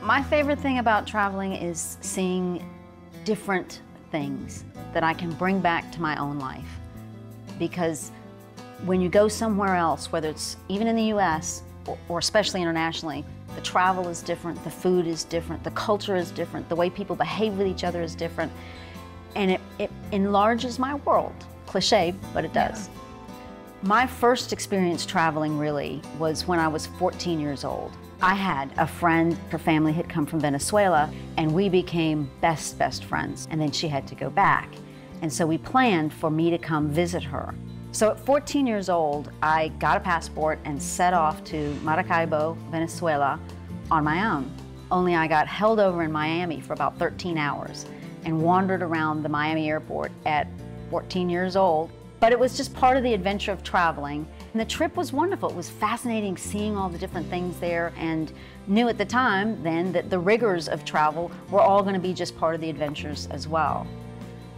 My favorite thing about traveling is seeing different things that I can bring back to my own life. Because when you go somewhere else, whether it's even in the US or especially internationally, the travel is different, the food is different, the culture is different, the way people behave with each other is different, and it enlarges my world. Cliché, but it does. Yeah. My first experience traveling really was when I was 14 years old. I had a friend, her family had come from Venezuela, and we became best friends, and then she had to go back. And so we planned for me to come visit her. So at 14 years old, I got a passport and set off to Maracaibo, Venezuela, on my own. Only I got held over in Miami for about 13 hours and wandered around the Miami airport at 14 years old. But it was just part of the adventure of traveling. And the trip was wonderful. It was fascinating seeing all the different things there, and knew at the time then that the rigors of travel were all going to be just part of the adventures as well.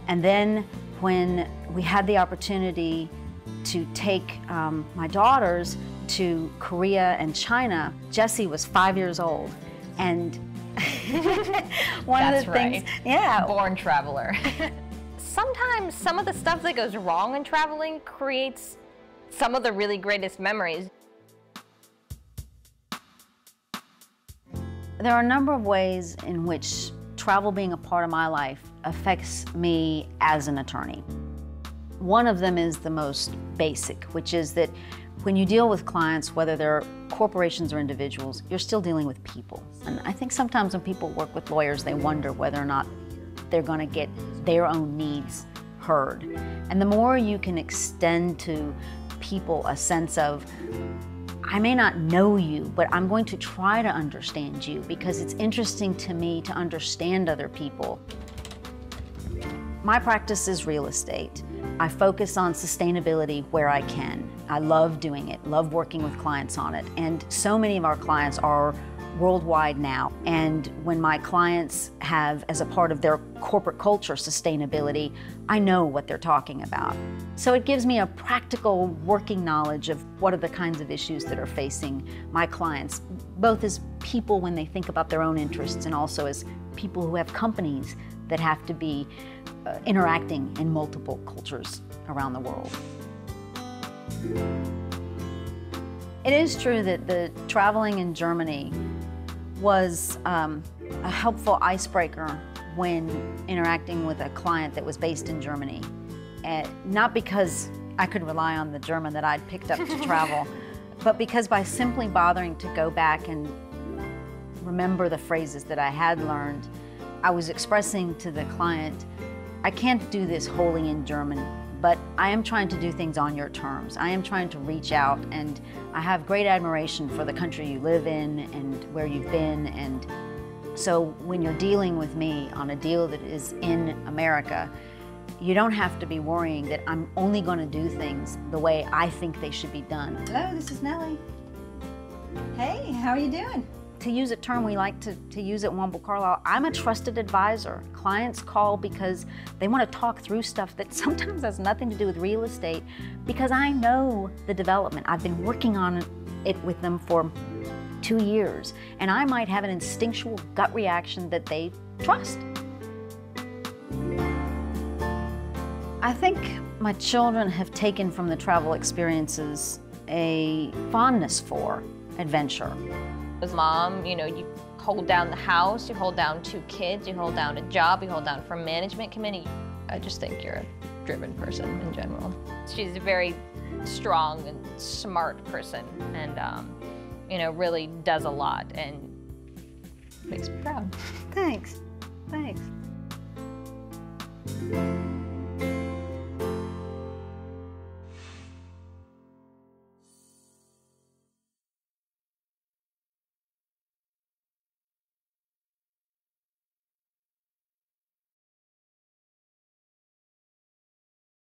And then when we had the opportunity to take my daughters to Korea and China, Jessie was 5 years old. And one of the things, yeah. Born traveler. Sometimes some of the stuff that goes wrong in traveling creates some of the really greatest memories. There are a number of ways in which travel being a part of my life affects me as an attorney. One of them is the most basic, which is that when you deal with clients, whether they're corporations or individuals, you're still dealing with people. And I think sometimes when people work with lawyers, they wonder whether or not they're going to get their own needs heard. And the more you can extend to people a sense of, I may not know you, but I'm going to try to understand you because it's interesting to me to understand other people. My practice is real estate. I focus on sustainability where I can. I love doing it, love working with clients on it. And so many of our clients are worldwide now. And when my clients have, as a part of their corporate culture, sustainability, I know what they're talking about. So it gives me a practical working knowledge of what are the kinds of issues that are facing my clients, both as people when they think about their own interests and also as people who have companies that have to be interacting in multiple cultures around the world. It is true that the traveling in Germany was a helpful icebreaker when interacting with a client that was based in Germany. Not because I could rely on the German that I'd picked up to travel, but because by simply bothering to go back and remember the phrases that I had learned, I was expressing to the client, I can't do this wholly in German, but I am trying to do things on your terms. I am trying to reach out, and I have great admiration for the country you live in and where you've been. And so when you're dealing with me on a deal that is in America, you don't have to be worrying that I'm only going to do things the way I think they should be done. Hello, this is Nellie. Hey, how are you doing? To use a term we like to use at Womble Carlisle, I'm a trusted advisor. Clients call because they want to talk through stuff that sometimes has nothing to do with real estate because I know the development. I've been working on it with them for 2 years, and I might have an instinctual gut reaction that they trust. I think my children have taken from the travel experiences a fondness for adventure. As mom, you know, you hold down the house, you hold down 2 kids, you hold down a job, you hold down for management committee. I just think you're a driven person in general. She's a very strong and smart person, and you know, really does a lot and makes me proud. Thanks. Thanks.